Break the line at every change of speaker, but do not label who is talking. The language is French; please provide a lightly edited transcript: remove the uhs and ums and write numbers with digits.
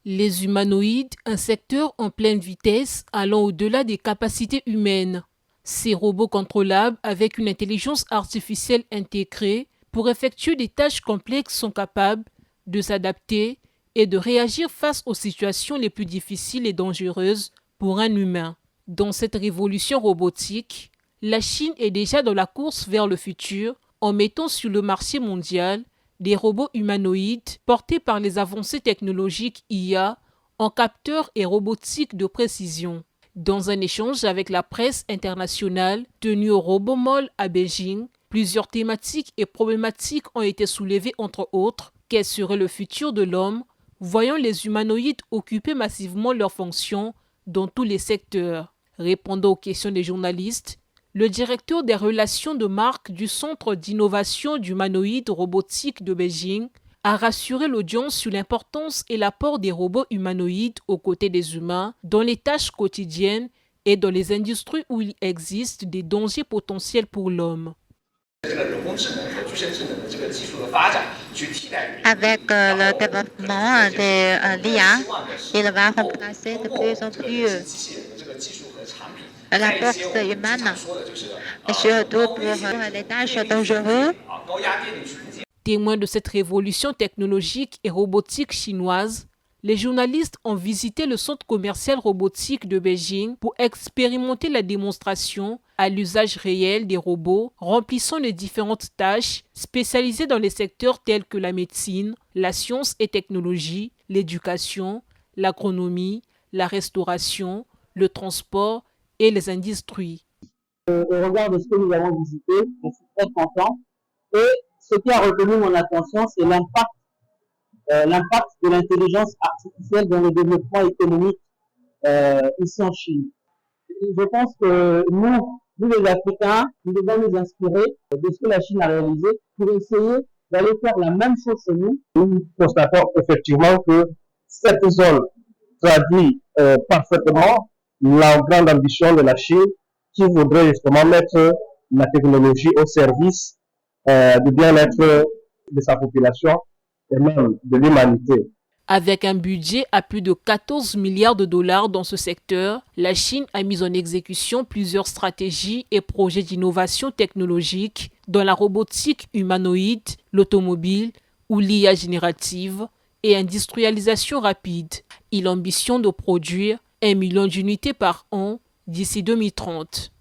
Les humanoïdes, un secteur en pleine vitesse allant au-delà des capacités humaines. Ces robots contrôlables avec une intelligence artificielle intégrée pour effectuer des tâches complexes sont capables de s'adapter et de réagir face aux situations les plus difficiles et dangereuses pour un humain. Dans cette révolution robotique, la Chine est déjà dans la course vers le futur en mettant sur le marché mondial des robots humanoïdes portés par les avancées technologiques IA en capteurs et robotique de précision. Dans un échange avec la presse internationale tenu au RoboMall à Beijing, plusieurs thématiques et problématiques ont été soulevées entre autres. Quel serait le futur de l'homme, voyant les humanoïdes occuper massivement leurs fonctions dans tous les secteurs? Répondant aux questions des journalistes, le directeur des relations de marque du Centre d'innovation d'humanoïdes robotique de Beijing a rassuré l'audience sur l'importance et l'apport des robots humanoïdes aux côtés des humains dans les tâches quotidiennes et dans les industries où il existe des dangers potentiels pour l'homme.
Avec le développement de l'IA, il va remplacer de plus en plus la force humaine, et surtout pour les tâches dangereuses.
Témoins de cette révolution technologique et robotique chinoise, les journalistes ont visité le centre commercial robotique de Beijing pour expérimenter la démonstration à l'usage réel des robots remplissant les différentes tâches spécialisées dans les secteurs tels que la médecine, la science et technologie, l'éducation, l'agronomie, la restauration, le transport et les industries.
Au regard de ce que nous avons visité, je suis très content. Et ce qui a retenu mon attention, c'est l'impact de l'intelligence artificielle dans le développement économique ici en Chine. Je pense que nous les Africains, nous devons nous inspirer de ce que la Chine a réalisé pour essayer d'aller faire la même chose chez nous.
Nous constatons effectivement que cette zone traduit parfaitement la grande ambition de la Chine qui voudrait justement mettre la technologie au service du bien-être de sa population et même de l'humanité.
Avec un budget à plus de 14 milliards de dollars dans ce secteur, la Chine a mis en exécution plusieurs stratégies et projets d'innovation technologique dans la robotique humanoïde, l'automobile ou l'IA générative et industrialisation rapide. Il ambitionne de produire 1 million d'unités par an d'ici 2030.